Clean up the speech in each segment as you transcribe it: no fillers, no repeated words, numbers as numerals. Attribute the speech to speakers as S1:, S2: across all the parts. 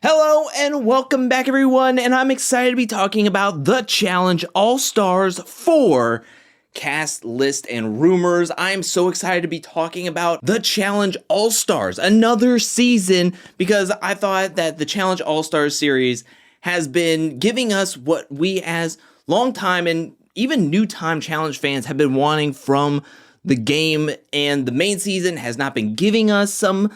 S1: Hello and welcome back everyone, and I'm excited to be talking about the Challenge All-Stars 4 cast list and rumors. I'm so excited to be talking about the Challenge All-Stars, another season, because I thought that the Challenge All-Stars series has been giving us what we as long-time and even new-time Challenge fans have been wanting from the game, and the main season has not been giving us some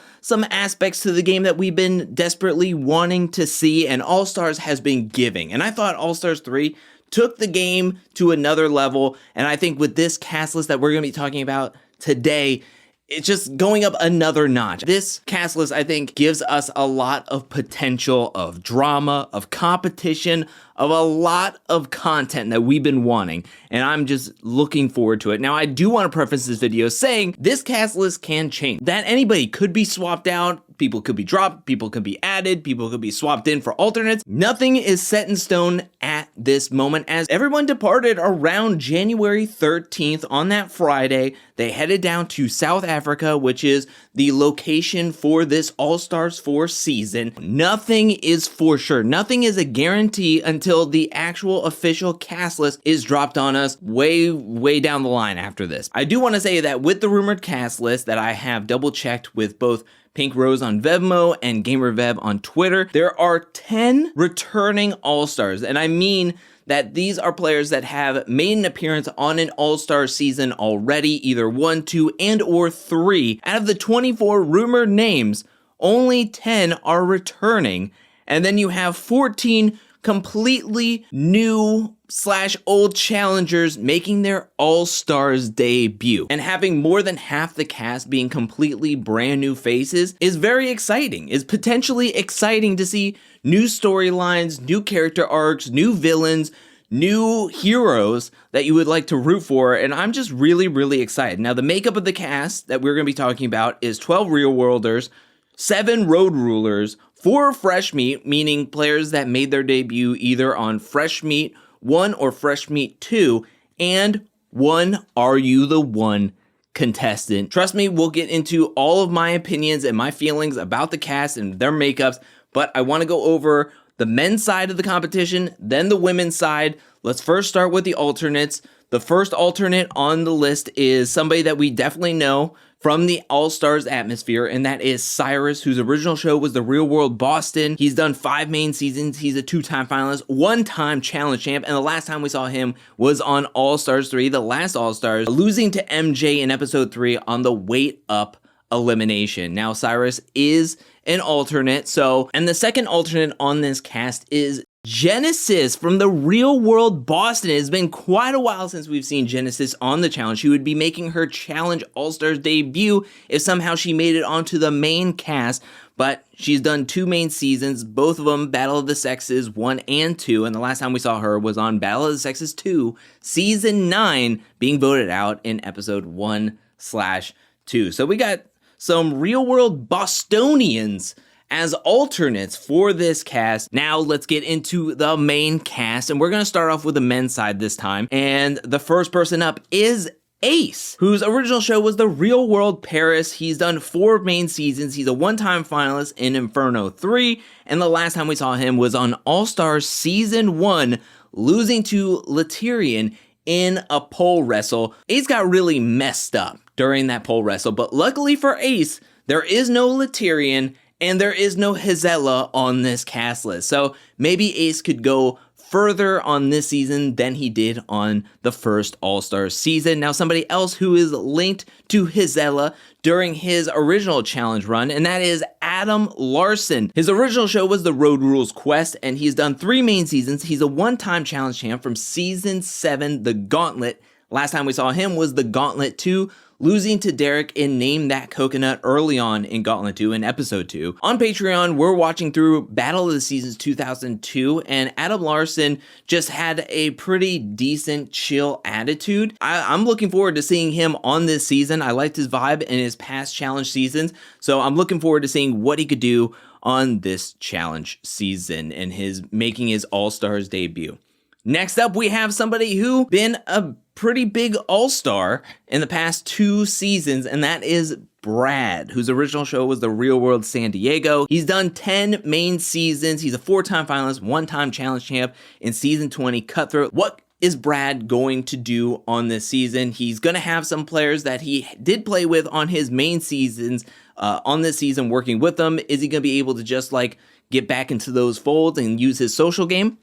S1: aspects to the game that we've been desperately wanting to see, and All-Stars has been giving. And I thought All-Stars 3 took the game to another level, and I think with this cast list that we're going to be talking about today, it's just going up another notch. This cast list, I think, gives us a lot of potential of drama, of competition, of a lot of content that we've been wanting, and I'm just looking forward to it. Now, I do want to preface this video saying this cast list can change, that anybody could be swapped out, people could be dropped, people could be added, people could be swapped in for alternates. Nothing is set in stone at this moment, as everyone departed around January 13th on that Friday. They headed down to South Africa, which is the location for this All-Stars 4 season. Nothing is for sure. Nothing is a guarantee until the actual official cast list is dropped on us way down the line after this. I do want to say that with the rumored cast list that I have double checked with both Pink Rose on Vevmo and GamerVev on Twitter, there are 10 returning All-Stars, and I mean that these are players that have made an appearance on an All-Star season already, either 1, 2, and or 3. Out of the 24 rumored names, only 10 are returning, and then you have 14 completely new / old challengers making their All-Stars debut. And having more than half the cast being completely brand new faces is very exciting. Is potentially exciting to see new storylines, new character arcs, new villains, new heroes that you would like to root for, and I'm just really excited. Now, the makeup of the cast that we're going to be talking about is 12 Real Worlders, 7 Road Rulers, 4 Fresh Meat, meaning players that made their debut either on Fresh Meat 1 or Fresh Meat 2, and 1 Are You the One contestant. Trust me, we'll get into all of my opinions and my feelings about the cast and their makeups, but I want to go over the men's side of the competition, then the women's side. Let's first start with the alternates. The first alternate on the list is somebody that we definitely know from the All-Stars atmosphere, and that is Cyrus, whose original show was The Real World Boston. He's done 5 main seasons. He's a 2-time finalist, 1-time challenge champ, and the last time we saw him was on All-Stars 3, the last All-Stars, losing to MJ in episode 3 on the Weight Up elimination. Now, Cyrus is an alternate, and the second alternate on this cast is Genesis from The Real World Boston. It has been quite a while since we've seen Genesis on the challenge. She would be making her Challenge All-Stars debut if somehow she made it onto the main cast, but she's done 2 main seasons, both of them Battle of the Sexes 1 and 2, and the last time we saw her was on Battle of the Sexes 2, Season 9, being voted out in episode 1/2. So we got some Real World Bostonians as alternates for this cast. Now let's get into the main cast, and we're going to start off with the men's side this time, and the first person up is Ace, whose original show was The Real World Paris. He's done 4 main seasons. He's a 1-time finalist in Inferno 3, and the last time we saw him was on All-Stars Season 1, losing to Latyrian in a pole wrestle. Ace got really messed up during that pole wrestle, but luckily for Ace, there is no Latyrian and there is no Hezella on this cast list. So maybe Ace could go further on this season than he did on the first All-Stars season. Now, somebody else who is linked to Hezella during his original challenge run, and that is Adam Larson. His original show was The Road Rules Quest, and he's done 3 main seasons. He's a 1-time challenge champ from Season 7, The Gauntlet. Last time we saw him was The Gauntlet 2, losing to Derek in Name That Coconut early on in Gauntlet 2 in episode 2. On Patreon, we're watching through Battle of the Seasons 2002, and Adam Larson just had a pretty decent, chill attitude. I'm looking forward to seeing him on this season. I liked his vibe in his past challenge seasons, so I'm looking forward to seeing what he could do on this challenge season and making his All-Stars debut. Next up, we have somebody who been a pretty big all-star in the past 2 seasons, and that is Brad, whose original show was The Real World San Diego. He's done 10 main seasons. He's a 4-time finalist, 1-time challenge champ in season 20 Cutthroat. What is Brad going to do on this season? He's going to have some players that he did play with on his main seasons on this season working with them. Is he going to be able to just like get back into those folds and use his social game?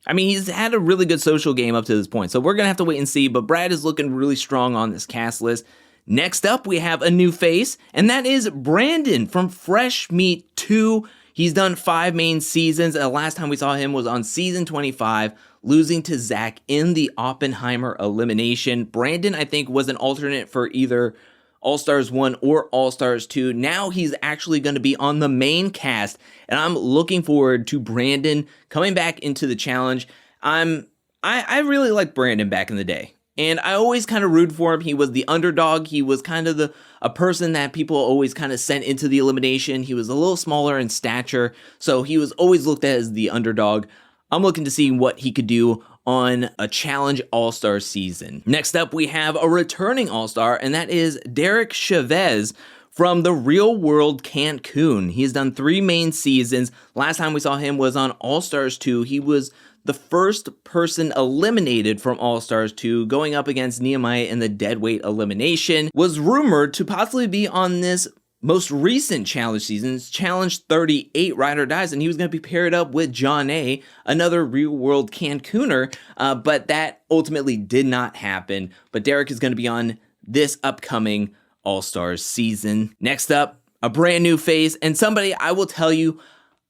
S1: I mean, he's had a really good social game up to this point, so we're going to have to wait and see, but Brad is looking really strong on this cast list. Next up, we have a new face, and that is Brandon from Fresh Meat 2. He's done 5 main seasons, and the last time we saw him was on season 25, losing to Zach in the Oppenheimer elimination. Brandon, I think, was an alternate for either All-Stars 1 or All-Stars 2. Now he's actually going to be on the main cast, and I'm looking forward to Brandon coming back into the challenge. I really liked Brandon back in the day, and I always kind of rooted for him. He was the underdog. He was kind of a person that people always kind of sent into the elimination. He was a little smaller in stature, so he was always looked at as the underdog. I'm looking to see what he could do on a Challenge All-Star season. Next up, we have a returning All-Star, and that is Derek Chavez from The Real World Cancun. He's done 3 main seasons. Last time we saw him was on All-Stars 2. He was the first person eliminated from All-Stars 2, going up against Nehemiah in the deadweight elimination. Was rumored to possibly be on this most recent challenge seasons, Challenge 38 Ride or Dies, and he was going to be paired up with John A., another Real World Cancuner, but that ultimately did not happen. But Derek is going to be on this upcoming All-Stars season. Next up, a brand new face, and somebody I will tell you,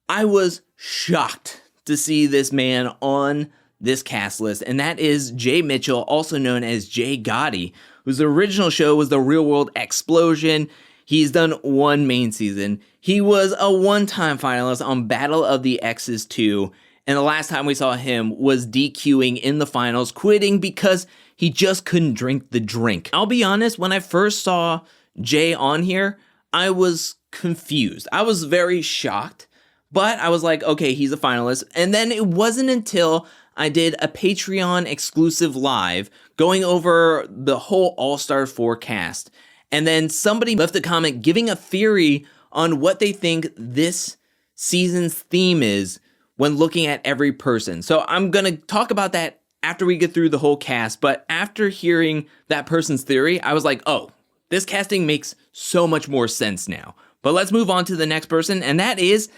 S1: I was shocked to see this man on this cast list, and that is Jay Mitchell, also known as Jay Gotti, whose original show was The Real World Explosion. He's done 1 main season. He was a 1-time finalist on Battle of the X's 2, and the last time we saw him was DQing in the finals, quitting because he just couldn't drink the drink. I'll be honest, when I first saw Jay on here, I was confused. I was very shocked, but I was like, okay, he's a finalist. And then it wasn't until I did a Patreon exclusive live going over the whole All-Star 4 cast. And then somebody left a comment giving a theory on what they think this season's theme is when looking at every person. So I'm going to talk about that after we get through the whole cast. But after hearing that person's theory, I was like, oh, this casting makes so much more sense now. But let's move on to the next person, and that is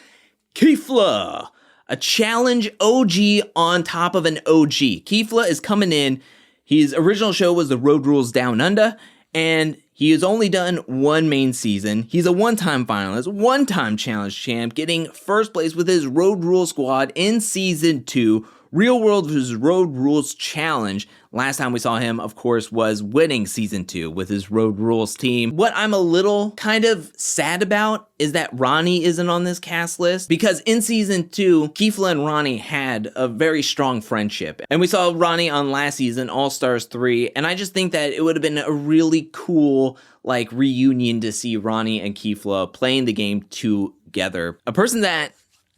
S1: Kifla, a challenge OG on top of an OG. Kifla is coming in. His original show was The Road Rules Down Under, and he has only done 1 main season. He's a 1-time finalist, 1-time challenge champ, getting first place with his Road Rules squad in season 2, Real World vs. Road Rules Challenge. Last time we saw him, of course, was winning season 2 with his Road Rules team. What I'm a little kind of sad about is that Ronnie isn't on this cast list, because in season 2, Kifla and Ronnie had a very strong friendship. And we saw Ronnie on last season, All-Stars 3, and I just think that it would have been a really cool like reunion to see Ronnie and Kifla playing the game together. A person that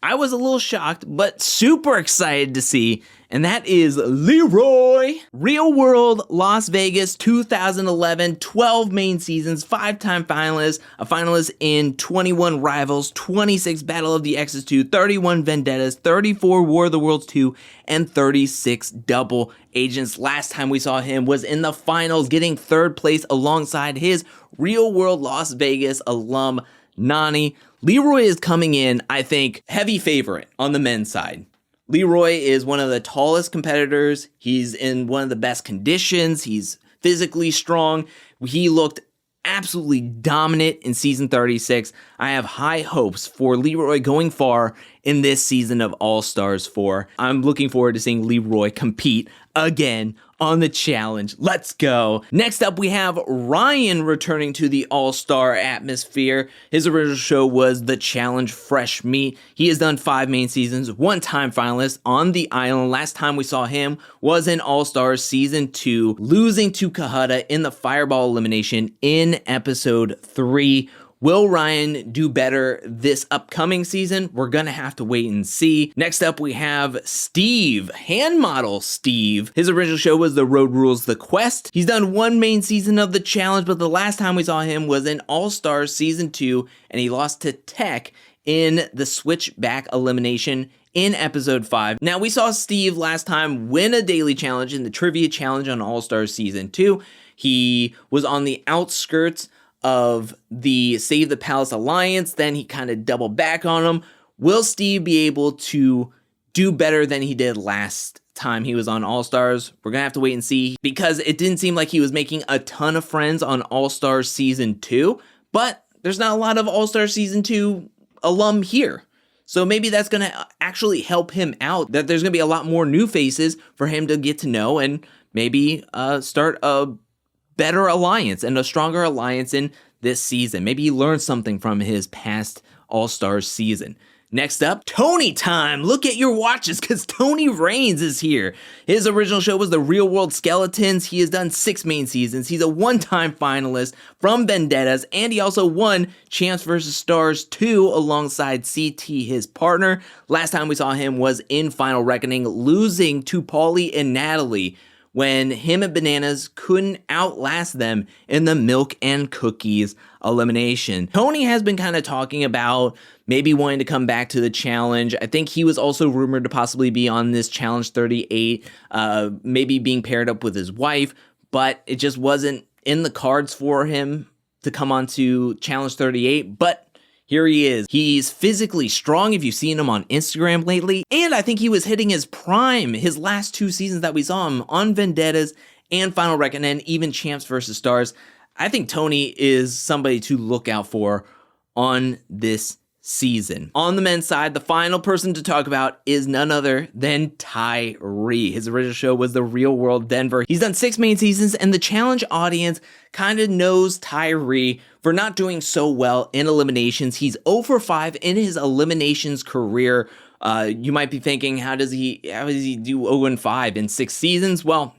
S1: I was a little shocked, but super excited to see, and that is Leroy. Real World Las Vegas 2011, 12 main seasons, 5-time finalist, a finalist in 21 Rivals, 26 Battle of the X's 2, 31 Vendettas, 34 War of the Worlds 2, and 36 Double Agents. Last time we saw him was in the finals, getting 3rd place alongside his Real World Las Vegas alum, Nani. Leroy is coming in, I think, heavy favorite on the men's side. Leroy is one of the tallest competitors. He's in one of the best conditions. He's physically strong. He looked absolutely dominant in season 36. I have high hopes for Leroy going far in this season of All-Stars 4. I'm looking forward to seeing Leroy compete again on the challenge. Let's go. Next up, we have Ryan returning to the All-Star atmosphere. His original show was The Challenge Fresh Meat. He has done 5 main seasons, 1-time finalist on the island. Last time we saw him was in All-Stars season 2, losing to Kahada in the Fireball elimination in episode 3. Will Ryan do better this upcoming season? We're gonna have to wait and see. Next up, we have Steve, hand model Steve. His original show was The Road Rules The Quest. He's done one main season of the challenge, but the last time we saw him was in All-Stars Season 2, and he lost to Tech in the Switchback elimination in episode 5. Now, we saw Steve last time win a daily challenge in the trivia challenge on All-Stars Season 2. He was on the outskirts of the Save the Palace Alliance, then he kind of doubled back on them. Will Steve be able to do better than he did last time he was on All-Stars? We're gonna have to wait and see, because it didn't seem like he was making a ton of friends on All-Stars Season 2, but there's not a lot of All-Stars Season 2 alum here. So maybe that's going to actually help him out, that there's going to be a lot more new faces for him to get to know and maybe start a better alliance and a stronger alliance in this season. Maybe he learned something from his past All-Stars season. Next up, Tony time. Look at your watches, because Tony Raines is here. His original show was The Real World Skeletons. He has done 6 main seasons. He's a one-time finalist from Vendettas, and he also won Champs vs. Stars 2 alongside CT, his partner. Last time we saw him was in Final Reckoning, losing to Paulie and Natalie when him and Bananas couldn't outlast them in the Milk and Cookies elimination. Tony has been kind of talking about maybe wanting to come back to the challenge. I think he was also rumored to possibly be on this Challenge 38, maybe being paired up with his wife, but it just wasn't in the cards for him to come on to Challenge 38, but here he is. He's physically strong, if you've seen him on Instagram lately, and I think he was hitting his prime his last 2 seasons that we saw him on Vendettas and Final Reckoning and even Champs vs. Stars. I think Tony is somebody to look out for on this season. On the men's side, the final person to talk about is none other than Tyree. His original show was The Real World Denver. He's done 6 main seasons, and the challenge audience kind of knows Tyree for not doing so well in eliminations. He's 0 for 5 in his eliminations career. You might be thinking, how does he do 0 and 5 in 6 seasons? Well,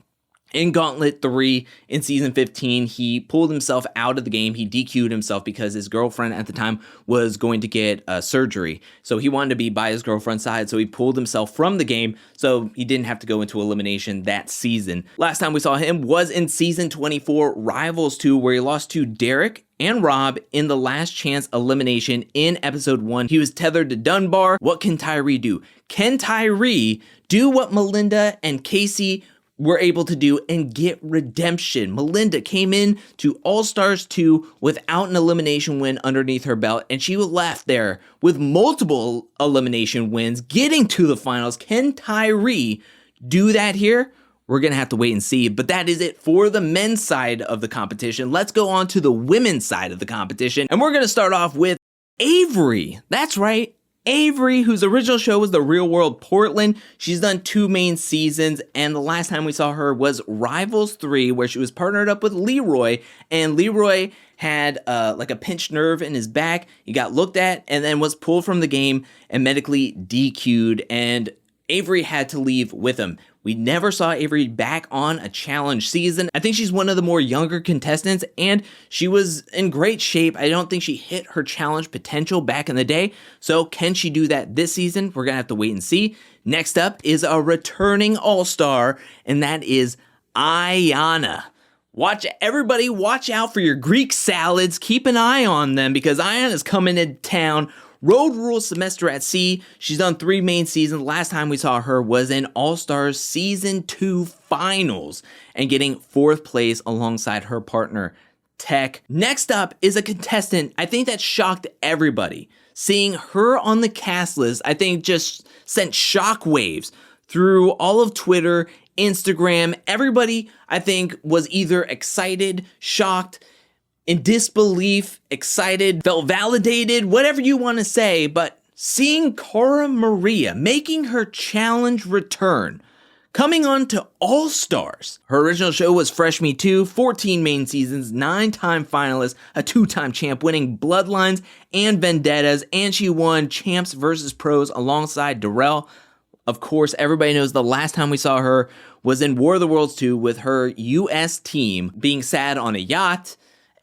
S1: in Gauntlet 3, in Season 15, he pulled himself out of the game. He DQ'd himself because his girlfriend at the time was going to get surgery. So he wanted to be by his girlfriend's side, so he pulled himself from the game so he didn't have to go into elimination that season. Last time we saw him was in Season 24, Rivals 2, where he lost to Derek and Rob in the last chance elimination in episode 1. He was tethered to Dunbar. What can Tyree do? Can Tyree do what Melinda and Casey were able to do and get redemption? Melinda came in to All-Stars 2 without an elimination win underneath her belt, and she was left there with multiple elimination wins, getting to the finals. Can Tyree do that here? We're going to have to wait and see, but that is it for the men's side of the competition. Let's go on to the women's side of the competition, and we're going to start off with Avery. That's right, Avery, whose original show was The Real World Portland. She's done 2 main seasons, and the last time we saw her was Rivals 3, where she was partnered up with Leroy, and Leroy had like a pinched nerve in his back. He got looked at and then was pulled from the game and medically DQ'd, and Avery had to leave with him. We never saw Avery back on a challenge season. I think she's one of the more younger contestants, and she was in great shape. I don't think she hit her challenge potential back in the day. So can she do that this season? We're gonna have to wait and see. Next up is a returning all-star, and that is Ayanna. Everybody watch out for your Greek salads. Keep an eye on them, because Ayanna's coming into town. Road Rules Semester at Sea. She's done 3 main seasons. Last time we saw her was in All-Stars Season 2 Finals and getting 4th place alongside her partner, Tech. Next up is a contestant I think that shocked everybody. Seeing her on the cast list, I think just sent shockwaves through all of Twitter, Instagram. Everybody, I think, was either excited, shocked, in disbelief, excited, felt validated, whatever you want to say, but seeing Cora Maria making her challenge return, coming on to All-Stars. Her original show was Fresh Me 2, 14 main seasons, 9-time finalist, a 2-time champ, winning Bloodlines and Vendettas, and she won Champs vs. Pros alongside Laurel. Of course, everybody knows the last time we saw her was in War of the Worlds 2 with her US team being sad on a yacht,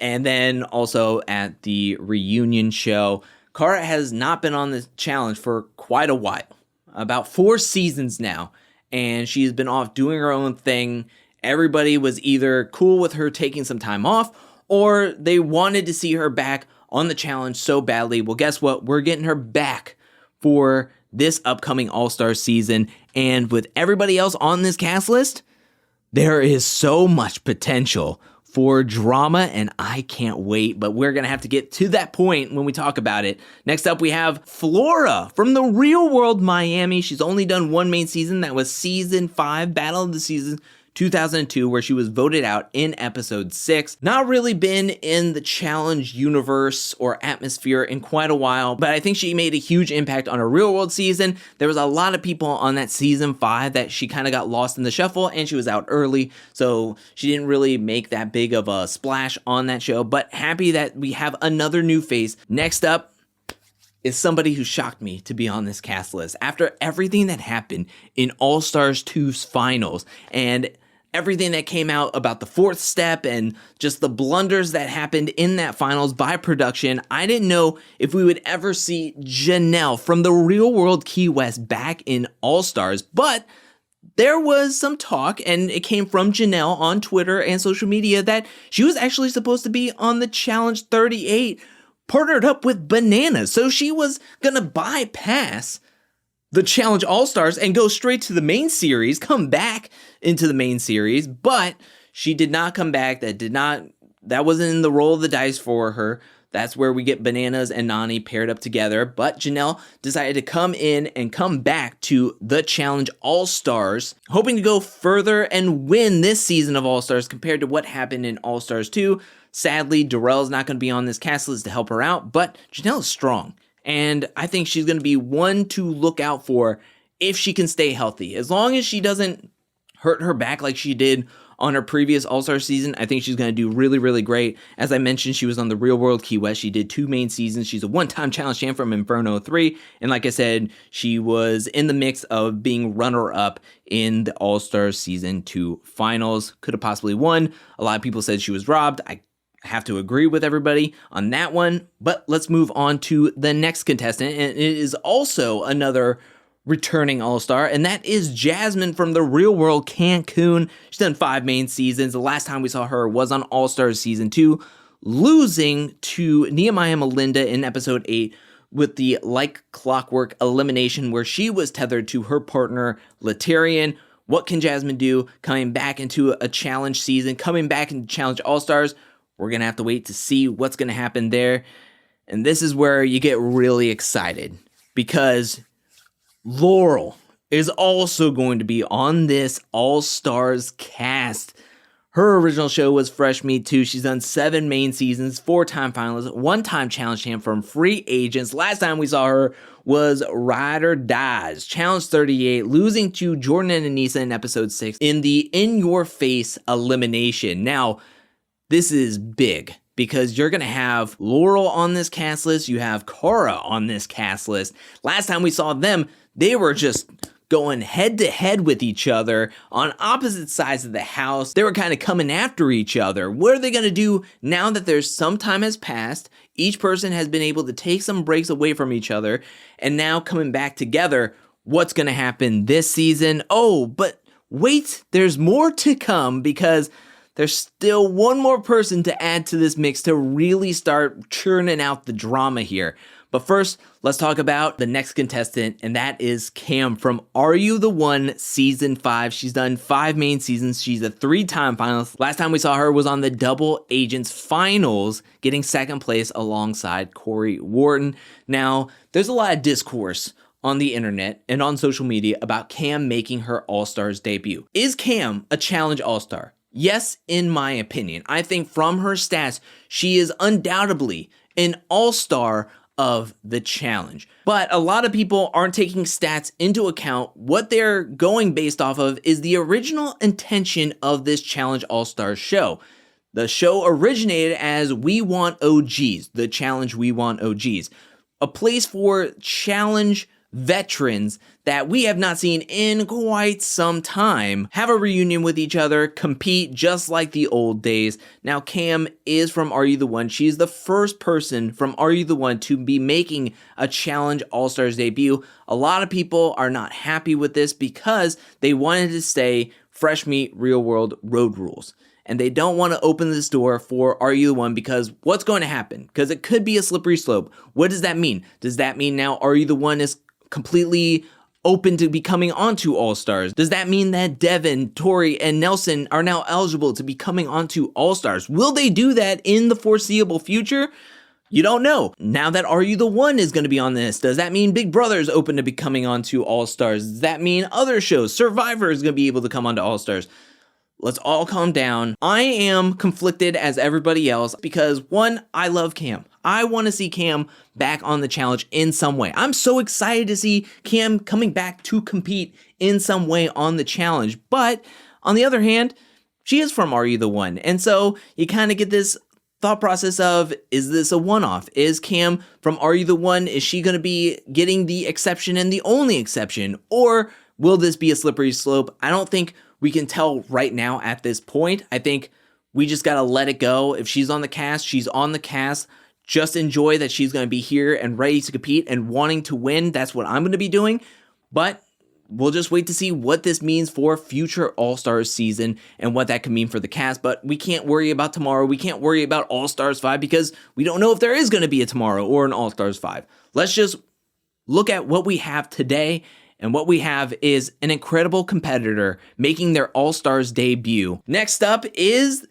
S1: And then also at the reunion show, Cora has not been on the challenge for quite a while, about 4 seasons now, and she's been off doing her own thing. Everybody was either cool with her taking some time off, or they wanted to see her back on the challenge so badly. Well, guess what? We're getting her back for this upcoming All-Star season, and with everybody else on this cast list, there is so much potential for drama, and I can't wait, but we're going to have to get to that point when we talk about it. Next up, we have Flora from the Real World Miami. She's only done 1 main season. That was season 5, Battle of the Season 2002, where she was voted out in episode 6. Not really been in the challenge universe or atmosphere in quite a while, but I think she made a huge impact on her Real World season. There was a lot of people on that season 5 that she kind of got lost in the shuffle, and she was out early, so she didn't really make that big of a splash on that show, but happy that we have another new face. Next up is somebody who shocked me to be on this cast list. After everything that happened in All-Stars 2's finals, and everything that came out about the 4th step and just the blunders that happened in that finals by production, I didn't know if we would ever see Janelle from the Real World Key West back in All-Stars, but there was some talk, and it came from Janelle on Twitter and social media, that she was actually supposed to be on the Challenge 38, partnered up with Bananas, so she was gonna bypass the Challenge All-Stars and go straight to the main series, come back into the main series, but she did not come back. That wasn't in the roll of the dice for her. That's where we get Bananas and Nani paired up together, but Janelle decided to come in and come back to the Challenge All-Stars, hoping to go further and win this season of All-Stars compared to what happened in All-Stars 2. Sadly, Darrell's not going to be on this cast list to help her out, but Janelle is strong. And I think she's going to be one to look out for if she can stay healthy. As long as she doesn't hurt her back like she did on her previous All-Star season, I think she's going to do really, really great. As I mentioned, she was on the Real World Key West. She did 2 main seasons. She's a 1-time challenge champ from Inferno 3. And like I said, she was in the mix of being runner-up in the All-Star Season 2 finals. Could have possibly won. A lot of people said she was robbed. I have to agree with everybody on that one, but let's move on to the next contestant, and it is also another returning All-Star, and that is Jasmine from the Real World Cancun. She's done 5 main seasons. The last time we saw her was on All-Stars Season 2, losing to Nehemiah Melinda in episode 8 with the like clockwork elimination, where she was tethered to her partner Latarian. What can Jasmine do coming back into a challenge season, coming back into Challenge All-Stars? We're going to have to wait to see what's going to happen there. And this is where you get really excited, because Laurel is also going to be on this All-Stars cast. Her original show was Fresh Meat 2. She's done 7 main seasons, 4-time finalist, 1-time challenge champ from Free Agents. Last time we saw her was Ride or Dies, Challenge 38, losing to Jordan and Anissa in episode 6 in the In Your Face elimination. Now, this is big, because you're going to have Laurel on this cast list. You have Cora on this cast list. Last time we saw them, they were just going head to head with each other on opposite sides of the house. They were kind of coming after each other. What are they going to do now that there's some time has passed? Each person has been able to take some breaks away from each other, and now coming back together. What's going to happen this season? Oh, but wait, there's more to come, because there's still one more person to add to this mix to really start churning out the drama here. But first, let's talk about the next contestant, and that is Cam from Are You the One Season 5. She's done 5 main seasons. She's a 3-time finalist. Last time we saw her was on the Double Agents finals, getting 2nd place alongside Corey Wharton. Now, there's a lot of discourse on the internet and on social media about Cam making her All-Stars debut. Is Cam a challenge All-Star? Yes, in my opinion. I think from her stats, she is undoubtedly an all-star of the challenge. But a lot of people aren't taking stats into account. What they're going based off of is the original intention of this Challenge All-Stars show. The show originated as We Want OGs, the challenge We Want OGs. A place for challenge veterans that we have not seen in quite some time have a reunion with each other, compete just like the old days. Now, Cam is from Are You the One? She's the first person from Are You the One to be making a Challenge All-Stars debut. A lot of people are not happy with this because they wanted to stay fresh meat, real world road rules. And they don't want to open this door for Are You the One because what's going to happen? Because it could be a slippery slope. What does that mean? Does that mean now Are You the One is completely open to be coming onto All-Stars? Does that mean that Devin, Tori, and Nelson are now eligible to be coming onto All-Stars? Will they do that in the foreseeable future? You don't know. Now that Are You the One is going to be on this, does that mean Big Brother is open to be coming onto All-Stars? Does that mean other shows, Survivor is going to be able to come onto All-Stars? Let's all calm down. I am conflicted as everybody else because, one, I love Cam. I want to see Cam back on the challenge in some way. I'm so excited to see Cam coming back to compete in some way on the challenge. But on the other hand, she is from Are You the One? And so you kind of get this thought process of, is this a one-off? Is Cam from Are You the One? Is she going to be getting the exception and the only exception? Or will this be a slippery slope? I don't think we can tell right now at this point. I think we just got to let it go. If she's on the cast, she's on the cast. Just enjoy that she's going to be here and ready to compete and wanting to win. That's what I'm going to be doing. But we'll just wait to see what this means for future All-Stars season and what that could mean for the cast. But we can't worry about tomorrow. We can't worry about All-Stars 5 because we don't know if there is going to be a tomorrow or an All-Stars 5. Let's just look at what we have today. And what we have is an incredible competitor making their All-Stars debut. Next up is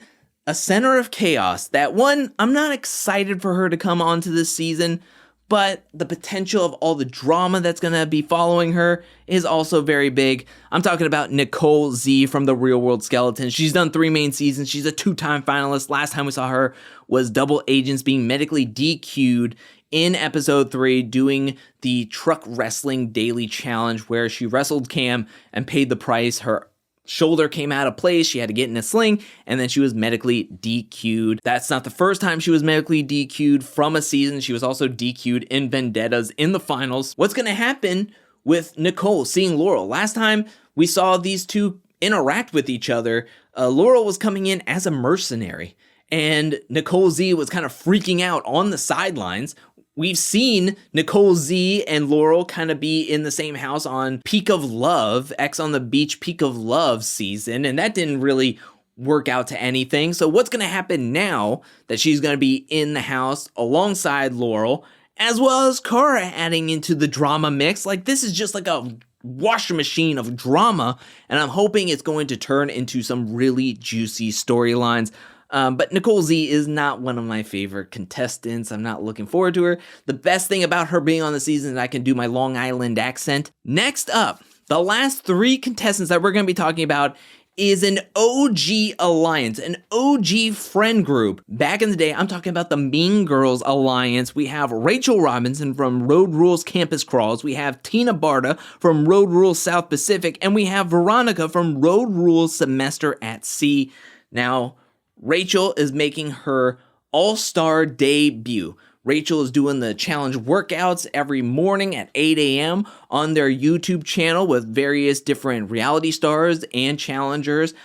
S1: a Center of Chaos. That one, I'm not excited for her to come onto this season, but the potential of all the drama that's going to be following her is also very big. I'm talking about Nicole Z from the Real World Skeletons. She's done 3 main seasons. She's a 2-time finalist. Last time we saw her was Double Agents being medically DQ'd in episode 3 doing the truck wrestling daily challenge where she wrestled Cam and paid the price. Her shoulder came out of place. She had to get in a sling and then she was medically DQ'd. That's not the first time she was medically DQ'd from a season. She was also DQ'd in Vendettas in the finals. What's going to happen with Nicole seeing Laurel? Last time we saw these two interact with each other, Laurel was coming in as a mercenary and Nicole Z was kind of freaking out on the sidelines. We've seen Nicole Z and Laurel kind of be in the same house on Peak of Love, X on the Beach Peak of Love season, and that didn't really work out to anything. So what's going to happen now that she's going to be in the house alongside Laurel, as well as Cora adding into the drama mix? Like, this is just like a washer machine of drama, and I'm hoping it's going to turn into some really juicy storylines. But Nicole Z is not one of my favorite contestants. I'm not looking forward to her. The best thing about her being on the season is I can do my Long Island accent. Next up, the last 3 contestants that we're going to be talking about is an OG alliance, an OG friend group. Back in the day, I'm talking about the Mean Girls Alliance. We have Rachel Robinson from Road Rules Campus Crawls. We have Tina Barta from Road Rules South Pacific. And we have Veronica from Road Rules Semester at Sea. Now, Rachel is making her All-Star debut. Rachel is doing the challenge workouts every morning at 8 a.m. on their YouTube channel with various different reality stars and challengers.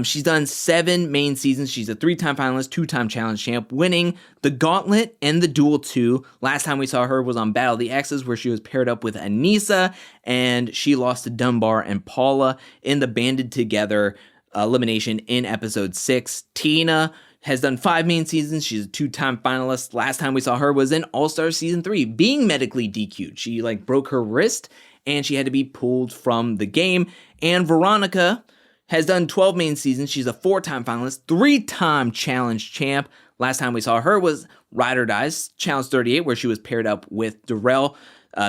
S1: She's done 7 main seasons. She's a 3-time finalist, 2-time challenge champ, winning the Gauntlet and the Duel 2. Last time we saw her was on Battle of the Exes, where she was paired up with Anissa, and she lost to Dunbar and Paula in the Banded Together elimination in episode 6. Tina has done 5 main seasons. She's a 2-time finalist. Last time we saw her was in All-Star Season 3, being medically DQ'd. She broke her wrist and she had to be pulled from the game. And Veronica has done 12 main seasons. She's a 4-time finalist, 3-time challenge champ. Last time we saw her was Ride or Die's Challenge 38, where she was paired up with Darrell.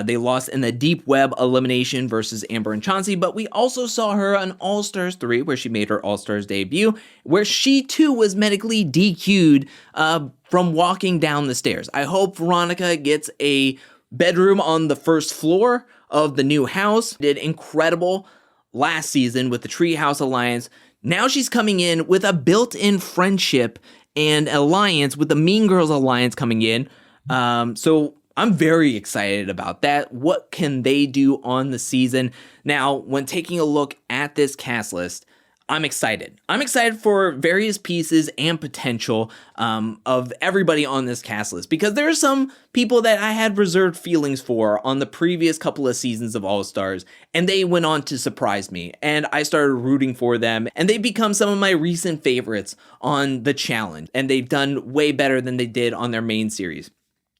S1: They lost in the Deep Web elimination versus Amber and Chauncey, but we also saw her on All-Stars 3, where she made her All-Stars debut, where she too was medically DQ'd from walking down the stairs. I hope Veronica gets a bedroom on the first floor of the new house. Did incredible last season with the Treehouse Alliance. Now she's coming in with a built-in friendship and alliance with the Mean Girls Alliance coming in. So I'm very excited about that. What can they do on the season? Now, when taking a look at this cast list, I'm excited. I'm excited for various pieces and potential of everybody on this cast list, because there are some people that I had reserved feelings for on the previous couple of seasons of All-Stars, and they went on to surprise me, and I started rooting for them, and they've become some of my recent favorites on the challenge, and they've done way better than they did on their main series.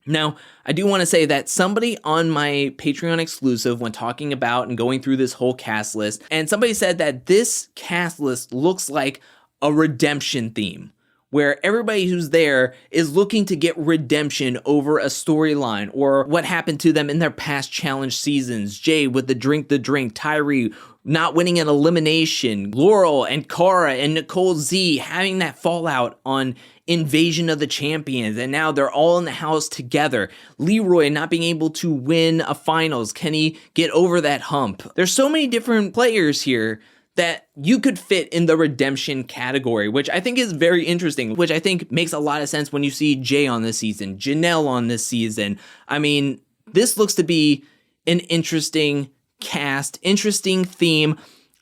S1: Now, I do want to say that somebody on my Patreon exclusive, when talking about and going through this whole cast list, and somebody said that this cast list looks like a redemption theme, where everybody who's there is looking to get redemption over a storyline or what happened to them in their past challenge seasons. Jay with the drink, Tyree not winning an elimination, Laurel and Cora and Nicole Z having that fallout on Invasion of the Champions, and now they're all in the house together. Leroy not being able to win a finals. Can he get over that hump? There's so many different players here that you could fit in the redemption category, which I think is very interesting, which I think makes a lot of sense when you see Jay on this season, Janelle on this season. I mean, this looks to be an interesting cast, interesting theme.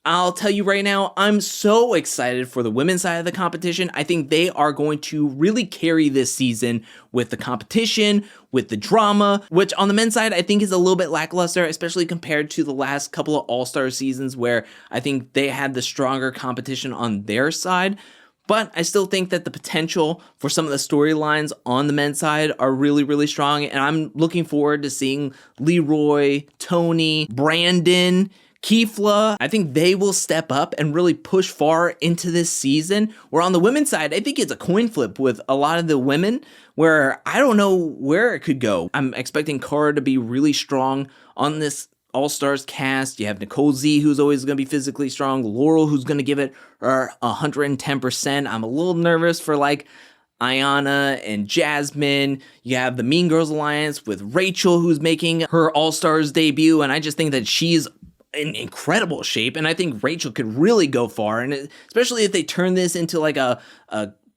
S1: I'll tell you right now, I'm so excited for the women's side of the competition. I think they are going to really carry this season with the competition, with the drama, which on the men's side, I think is a little bit lackluster, especially compared to the last couple of All-Star seasons where I think they had the stronger competition on their side. But I still think that the potential for some of the storylines on the men's side are really, really strong. And I'm looking forward to seeing Leroy, Tony, Brandon, Kefla. I think they will step up and really push far into this season. Where on the women's side, I think it's a coin flip with a lot of the women where I don't know where it could go. I'm expecting Cora to be really strong on this All-Stars cast. You have Nicole Z, who's always going to be physically strong. Laurel, who's going to give it her 110%. I'm a little nervous for like Ayanna and Jasmine. You have the Mean Girls Alliance with Rachel, who's making her All-Stars debut, and I just think that she's in incredible shape, and I think Rachel could really go far, and especially if they turn this into like a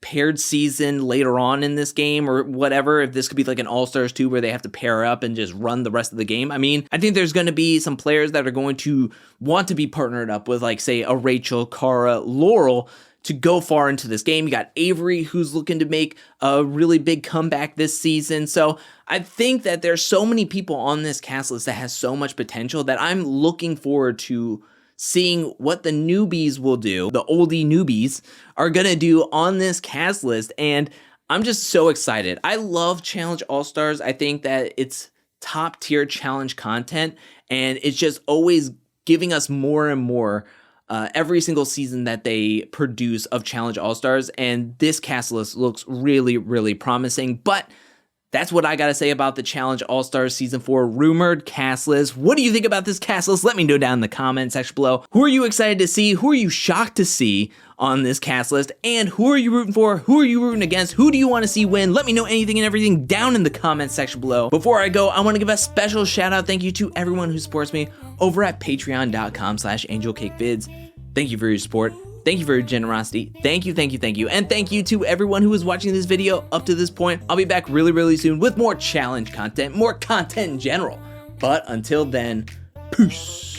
S1: paired season later on in this game or whatever, if this could be like an All-Stars 2 where they have to pair up and just run the rest of the game. I mean, I think there's going to be some players that are going to want to be partnered up with, like, say, a Rachel, Cara, Laurel to go far into this game. You got Avery, who's looking to make a really big comeback this season. So I think that there's so many people on this cast list that has so much potential that I'm looking forward to seeing what the newbies will do, the oldie newbies are going to do on this cast list. And I'm just so excited. I love Challenge All-Stars. I think that it's top tier challenge content, and it's just always giving us more and more every single season that they produce of Challenge All-Stars, and this cast list looks really, really promising. But that's what I gotta say about the Challenge All-Stars Season 4 rumored cast list. What do you think about this cast list? Let me know down in the comment section below. Who are you excited to see? Who are you shocked to see on this cast list? And who are you rooting for? Who are you rooting against? Who do you want to see win? Let me know anything and everything down in the comment section below. Before I go, I want to give a special shout out thank you to everyone who supports me over at patreon.com/angelcakevids. Thank you for your support. Thank you for your generosity. Thank you, thank you, thank you. And thank you to everyone who is watching this video up to this point. I'll be back really, really soon with more challenge content, more content in general. But until then, peace.